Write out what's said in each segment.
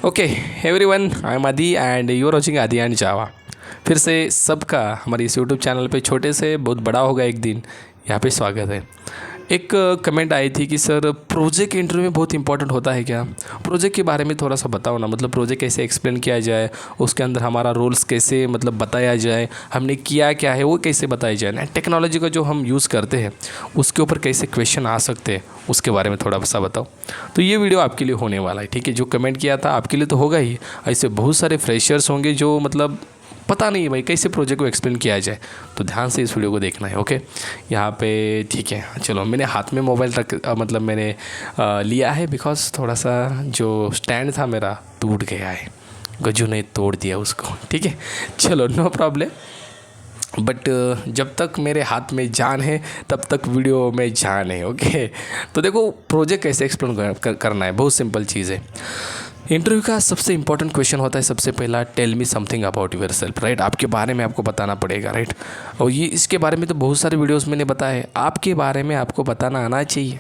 Okay everyone, I am आदि and you are watching आदि and जावा। फिर से सबका हमारे इस यूट्यूब चैनल पे छोटे से बहुत बड़ा होगा एक दिन यहाँ पे स्वागत है। एक कमेंट आई थी कि सर प्रोजेक्ट इंटरव्यू में बहुत इंपॉर्टेंट होता है क्या? प्रोजेक्ट के बारे में थोड़ा सा बताओ ना, मतलब प्रोजेक्ट कैसे एक्सप्लेन किया जाए, उसके अंदर हमारा रोल्स कैसे मतलब बताया जाए, हमने किया क्या है वो कैसे बताया जाए ना, टेक्नोलॉजी का जो हम यूज़ करते हैं उसके ऊपर कैसे क्वेश्चन आ सकते हैं उसके बारे में थोड़ा सा बताओ। तो ये वीडियो आपके लिए होने वाला है, ठीक है। जो कमेंट किया था आपके लिए तो होगा ही, ऐसे बहुत सारे फ्रेशर्स होंगे जो मतलब पता नहीं भाई कैसे प्रोजेक्ट को एक्सप्लेन किया जाए, तो ध्यान से इस वीडियो को देखना है। ओके, यहाँ पे ठीक है। चलो, मैंने हाथ में मोबाइल रख मतलब मैंने लिया है बिकॉज थोड़ा सा जो स्टैंड था मेरा टूट गया है, गज्जू ने तोड़ दिया उसको, ठीक है। चलो, नो प्रॉब्लम, बट जब तक मेरे हाथ में जान है तब तक वीडियो में जान है। ओके, तो देखो प्रोजेक्ट कैसे एक्सप्लेन करना है, बहुत सिंपल चीज़ है। इंटरव्यू का सबसे इंपॉर्टेंट क्वेश्चन होता है सबसे पहला, tell me something about yourself, right. आपके बारे में आपको बताना पड़ेगा, राइट। और ये इसके बारे में तो बहुत सारे वीडियोस मैंने बताया है, आपके बारे में आपको बताना आना चाहिए,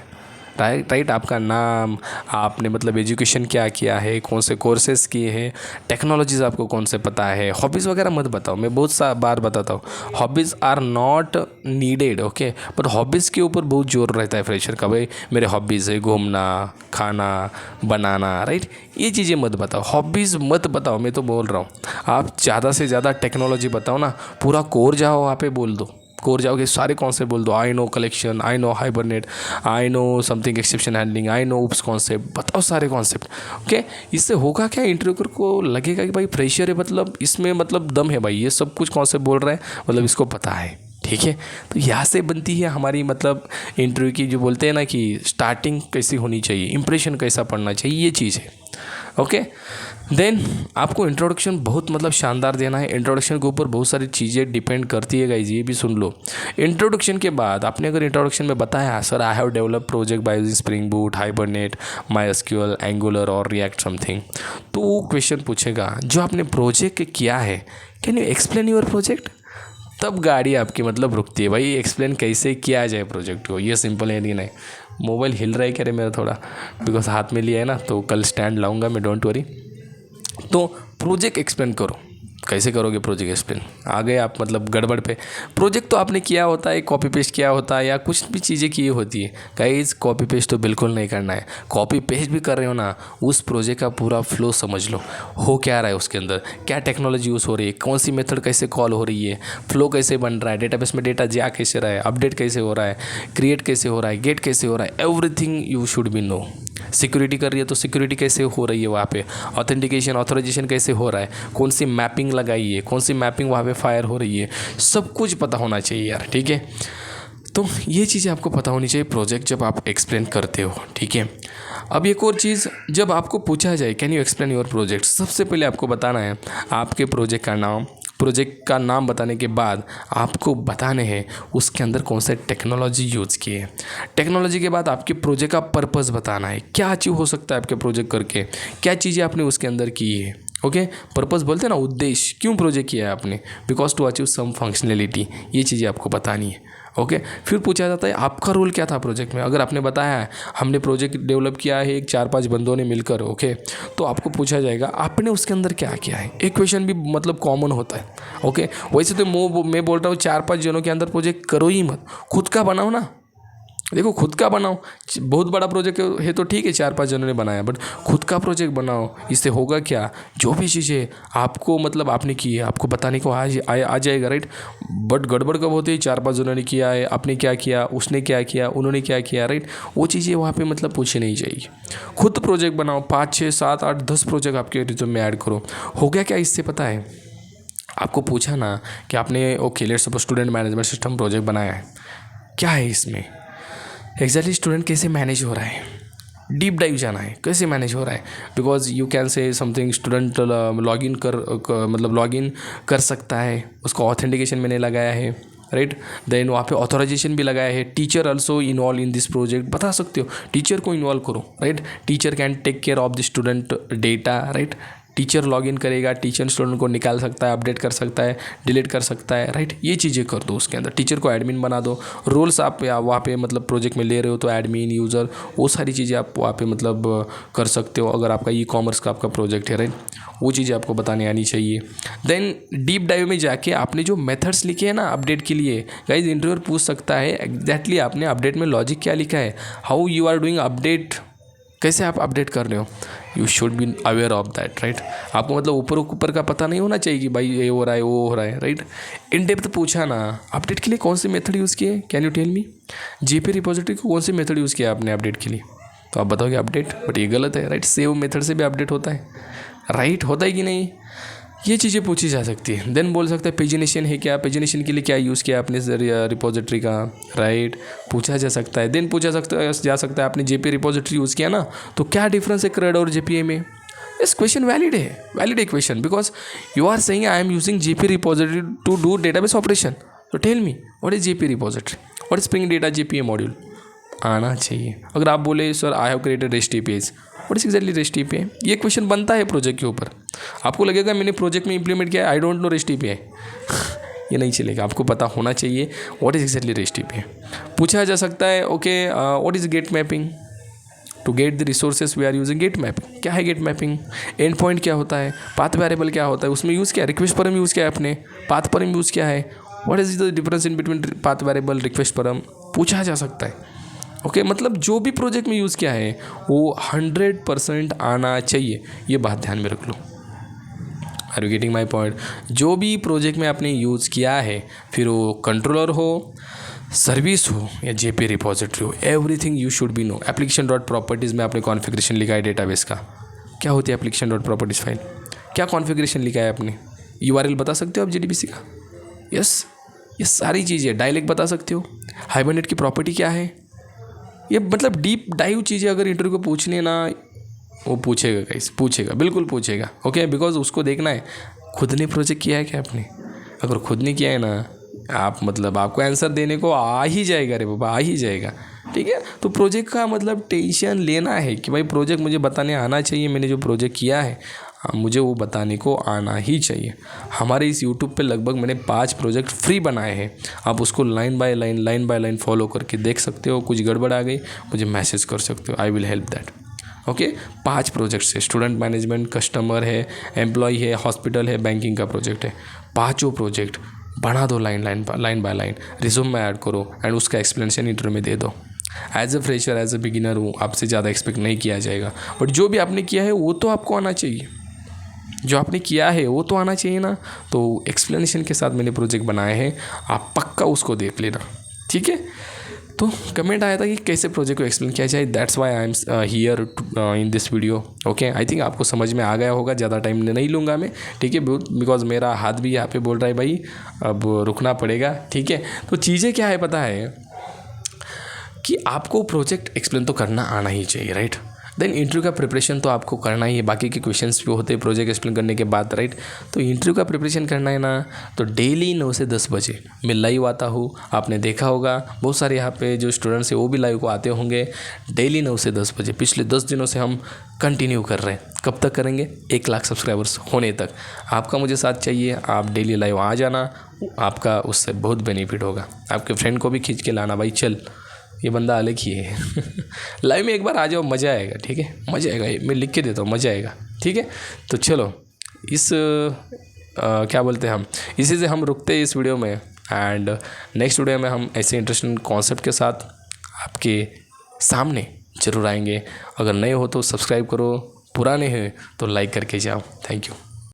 राइट। आपका नाम, आपने मतलब एजुकेशन क्या किया है, कौन से कोर्सेज किए हैं, टेक्नोलॉजीज़ आपको कौन से पता है, हॉबीज़ वगैरह मत बताओ। मैं बहुत सा बार बताता हूँ hobbies are not needed, okay. But hobbies के ऊपर बहुत जोर रहता है फ्रेशर का, भाई मेरे हॉबीज़ है घूमना, खाना, बनाना, राइट। ये चीज़ें मत बताओ, हॉबीज़ मत बताओ। मैं तो बोल रहा हूँ आप ज़्यादा से ज़्यादा टेक्नोलॉजी बताओ ना, पूरा कोर जाओ वहाँ पे बोल दो, कोर जाओगे सारे कॉन्सेप्ट बोल दो। I know collection, I know hibernate, I know something exception handling, I know oops concept, बताओ सारे कॉन्सेप्ट, ओके। इससे होगा क्या, इंटरव्यूअर को लगेगा कि भाई फ्रेशर है, मतलब इसमें मतलब दम है भाई, ये सब कुछ कॉन्सेप्ट बोल रहा है मतलब इसको पता है, ठीक है। तो यहाँ से बनती है हमारी मतलब इंटरव्यू की, जो बोलते हैं ना कि स्टार्टिंग कैसी होनी चाहिए, इंप्रेशन कैसा पड़ना चाहिए, ये चीज़ है, ओके। देन आपको इंट्रोडक्शन बहुत मतलब शानदार देना है। इंट्रोडक्शन के ऊपर बहुत सारी चीज़ें डिपेंड करती है गाइज, ये भी सुन लो। इंट्रोडक्शन के बाद आपने अगर इंट्रोडक्शन में बताया sir I have develop project by using spring boot, hibernate, माइएसक्यूएल, angular और रिएक्ट समथिंग, तो वो क्वेश्चन पूछेगा जो आपने प्रोजेक्ट किया है, can you explain your project. तब गाड़ी आपकी मतलब रुकती है, भाई एक्सप्लेन कैसे किया जाए प्रोजेक्ट को, ये सिंपल है नहीं। मोबाइल हिल रहा है क्या रे मेरा थोड़ा, बिकॉज हाथ में लिया है ना, तो कल स्टैंड लाऊंगा मैं, डोंट वरी। तो प्रोजेक्ट एक्सप्लेन करो, कैसे करोगे प्रोजेक्ट एक्सप्लेन, आ गए आप मतलब गड़बड़ पे। प्रोजेक्ट तो आपने किया होता है, कॉपी पेस्ट किया होता है या कुछ भी चीज़ें की होती है, गाइस कॉपी पेस्ट तो बिल्कुल नहीं करना है। कॉपी पेस्ट भी कर रहे हो ना, उस प्रोजेक्ट का पूरा फ्लो समझ लो, हो क्या रहा है उसके अंदर, क्या टेक्नोलॉजी यूज़ हो रही है, कौन सी मेथड कैसे कॉल हो रही है, फ्लो कैसे बन रहा है, डेटाबेस में डेटा जा कैसे रहा है, अपडेट कैसे हो रहा है, क्रिएट कैसे हो रहा है, गेट कैसे हो रहा है, everything you should be know. Security कर रही है तो सिक्योरिटी कैसे हो रही है वहाँ पे, ऑथेंटिकेशन ऑथराइजेशन कैसे हो रहा है, कौन सी मैपिंग लगाई है, कौन सी मैपिंग वहाँ पे फायर हो रही है, सब कुछ पता होना चाहिए यार, ठीक है। तो ये चीज़ें आपको पता होनी चाहिए प्रोजेक्ट जब आप एक्सप्लेन करते हो, ठीक है। अब एक और चीज़, जब आपको पूछा जाए can you explain your project, सबसे पहले आपको बताना है आपके प्रोजेक्ट का नाम। प्रोजेक्ट का नाम बताने के बाद आपको बताने हैं उसके अंदर कौन से टेक्नोलॉजी यूज़ किए हैं। टेक्नोलॉजी के बाद आपके प्रोजेक्ट का पर्पस बताना है, क्या अचीव हो सकता है आपके प्रोजेक्ट करके, क्या चीज़ें आपने उसके अंदर की है, ओके। पर्पस बोलते हैं ना, उद्देश्य, क्यों प्रोजेक्ट किया है आपने, because to achieve some functionality, ये चीज़ें आपको बतानी है, ओके। फिर पूछा जाता है आपका रोल क्या था प्रोजेक्ट में। अगर आपने बताया है हमने प्रोजेक्ट डेवलप किया है एक 4-5 बंदों ने मिलकर, ओके, तो आपको पूछा जाएगा आपने उसके अंदर क्या किया है। एक क्वेश्चन भी मतलब कॉमन होता है, ओके। वैसे तो मैं बोल रहा हूँ 4-5 जनों के अंदर प्रोजेक्ट करो ही मत, खुद का बनाओ ना। देखो खुद का बनाओ, बहुत बड़ा प्रोजेक्ट है तो ठीक है 4-5 जनों ने बनाया, बट खुद का प्रोजेक्ट बनाओ। इससे होगा क्या, जो भी चीज़ें आपको मतलब आपने की है आपको बताने को आ जाएगा, राइट। बट गड़बड़ कब होती है, 4-5 जनों ने किया है, आपने क्या किया, उसने क्या किया, उन्होंने क्या किया, राइट। वो चीज़ें वहाँ पे मतलब पूछी नहीं चाहिए। खुद प्रोजेक्ट बनाओ, 5, 6, 7, 8, 10 प्रोजेक्ट आपके रिज्यूम में ऐड करो। हो गया क्या इससे, पता है आपको पूछा ना कि आपने okay let's suppose student management system project बनाया है, क्या है इसमें एग्जैक्टली स्टूडेंट कैसे मैनेज हो रहा है, डीप डाइव जाना है कैसे मैनेज हो रहा है। Because you can say something student login मतलब लॉगिन कर सकता है, उसको ऑथेंटिकेशन मैंने लगाया है, राइट। देन वहाँ पे ऑथराइजेशन भी लगाया है, teacher also involve in this project, बता सकते हो टीचर को इन्वॉल्व करो, right. Teacher can take care of the student data, right. Teacher login करेगा, टीचर स्टूडेंट को निकाल सकता है, अपडेट कर सकता है, डिलीट कर सकता है, राइट। ये चीज़ें कर दो उसके अंदर। टीचर को एडमिन बना दो, रोल्स आप वहाँ पे मतलब प्रोजेक्ट में ले रहे हो तो एडमिन, यूज़र, वो सारी चीज़ें आप वहाँ पे मतलब कर सकते हो। अगर आपका ई कॉमर्स का आपका प्रोजेक्ट है, राइट, वो चीज़ें आपको बताने आनी चाहिए। देन डीप डाइव में जाके आपने जो मेथड्स लिखे हैं ना अपडेट के लिए, गाइज इंटरव्यूअर पूछ सकता है एग्जैक्टली आपने अपडेट में लॉजिक क्या लिखा है, how you are doing update, कैसे आप अपडेट कर रहे हो। You should be aware of that, right. आपको मतलब ऊपर का पता नहीं होना चाहिए कि भाई ये हो रहा है वो हो रहा है, राइट। इन डेप्थ पूछा ना, अपडेट के लिए कौन सी मेथड यूज़ किए, can you tell me. GP repository को कौन सी मेथड यूज़ किया आपने अपडेट के लिए, तो आप बताओगे अपडेट, बट ये गलत है, राइट। सेव मेथड से भी अपडेट होता है, राइट, होता है कि नहीं। ये चीज़ें पूछी जा सकती है। देन बोल सकते हैं पेजिनेशन है क्या, पेजिनेशन के लिए क्या यूज़ किया आपने रिपोजिटरी का, राइट, पूछा जा सकता है। देन पूछा जा सकता है आपने जेपी रिपोजिटरी यूज़ किया ना, तो क्या डिफरेंस है CRUD और JPA में। इस क्वेश्चन वैलिड है question, because you are saying I am using JP repository to do database operation. तो tell me what is JP repository, what is spring data JPA module, आना चाहिए। अगर आप बोले sir I have created REST APIs, what is exactly REST API, ये question बनता है project के ऊपर। आपको लगेगा मैंने प्रोजेक्ट में इंप्लीमेंट किया, I don't know REST API ये नहीं चलेगा, आपको पता होना चाहिए what is exactly REST API। पूछा जा सकता है okay what is get mapping, to get the resources we are using get mapping, क्या है गेट मैपिंग, एंड पॉइंट क्या होता है, पाथ वेरिएबल क्या होता है, उसमें यूज़ क्या है, रिक्वेस्ट परम यूज़ किया है आपने, पाथ परम यूज़ किया है, what is the difference in between path variable request परम, पूछा जा सकता है। ओके मतलब जो भी प्रोजेक्ट में यूज़ किया है वो 100% आना चाहिए, ये बात ध्यान में रख लो। Are you getting my point. जो भी प्रोजेक्ट में आपने यूज़ किया है, फिर वो कंट्रोलर हो, सर्विस हो या JP रिपोजिटरी हो, everything you should be know. Application dot properties में आपने कॉन्फ़िगरेशन लिखा है डेटाबेस का, क्या होती है एप्लीकेशन डॉट प्रॉपर्टीज़ फाइल, क्या कॉन्फ़िगरेशन लिखा है आपने, URL बता सकते हो आप JDBC का, यस, ये सारी चीज़ें डायलेक्ट बता सकते हो, हाइबरनेट की प्रॉपर्टी क्या है, ये मतलब डीप डाइव चीज़ें अगर इंटरव्यू को पूछनी है ना, वो पूछेगा गाइस, पूछेगा, बिल्कुल पूछेगा। ओके बिकॉज उसको देखना है खुद ने प्रोजेक्ट किया है क्या आपने। अगर खुद ने किया है ना, आप मतलब आपको आंसर देने को आ ही जाएगा रे बाबा, आ ही जाएगा, ठीक है। तो प्रोजेक्ट का मतलब टेंशन लेना है कि भाई प्रोजेक्ट मुझे बताने आना चाहिए, मैंने जो प्रोजेक्ट किया है मुझे वो बताने को आना ही चाहिए। हमारे इस YouTube पे लगभग मैंने 5 प्रोजेक्ट फ्री बनाए हैं, आप उसको लाइन बाय लाइन फॉलो करके देख सकते हो। कुछ गड़बड़ आ गई मुझे मैसेज कर सकते हो, I will help that. Okay 5 projects है, स्टूडेंट मैनेजमेंट, कस्टमर है, एम्प्लॉय है, हॉस्पिटल है, बैंकिंग का प्रोजेक्ट है। 5 प्रोजेक्ट बना दो लाइन बाय लाइन, रिज्यूम में ऐड करो एंड उसका एक्सप्लेनेशन इंटरव्यू में दे दो। As a fresher, as a beginner हूँ, आपसे ज़्यादा एक्सपेक्ट नहीं किया जाएगा, बट जो भी आपने किया है वो तो आपको आना चाहिए, जो आपने किया है वो तो आना चाहिए ना। तो एक्सप्लेनेशन के साथ मैंने प्रोजेक्ट बनाए हैं, आप पक्का उसको देख लेना, ठीक है। तो कमेंट आया था कि कैसे प्रोजेक्ट को एक्सप्लेन किया जाए, that's why I am here in this video. Okay I think आपको समझ में आ गया होगा, ज़्यादा टाइम नहीं लूँगा मैं, ठीक है, बिकॉज मेरा हाथ भी यहाँ पे बोल रहा है भाई अब रुकना पड़ेगा, ठीक है। तो चीज़ें क्या है पता है कि आपको प्रोजेक्ट एक्सप्लेन तो करना आना ही चाहिए, राइट। देन इंटरव्यू का प्रिपरेशन तो आपको करना ही है, बाकी के क्वेश्चंस भी होते हैं प्रोजेक्ट एक्सप्लेन करने के बाद, राइट। तो इंटरव्यू का प्रिपरेशन करना है ना, तो डेली 9 से 10 बजे मैं लाइव आता हूँ। आपने देखा होगा बहुत सारे यहाँ पे जो स्टूडेंट्स हैं वो भी लाइव को आते होंगे, डेली 9 से 10 बजे। पिछले 10 दिनों से हम कंटिन्यू कर रहे हैं, कब तक करेंगे, 1 लाख सब्सक्राइबर्स होने तक। आपका मुझे साथ चाहिए, आप डेली लाइव आ जाना, आपका उससे बहुत बेनिफिट होगा। आपके फ्रेंड को भी खींच के लाना, भाई चल ये बंदा अलग ही है लाइव में एक बार आ जाओ, मज़ा आएगा, ठीक है, मज़ा आएगा, मैं लिख के देता हूँ, मज़ा आएगा, ठीक है। तो चलो इस क्या बोलते हैं हम, इसी से हम रुकते हैं इस वीडियो में, एंड नेक्स्ट वीडियो में हम ऐसे इंटरेस्टिंग कॉन्सेप्ट के साथ आपके सामने ज़रूर आएंगे। अगर नए हो तो सब्सक्राइब करो, पुराने हैं तो लाइक करके जाओ। Thank you.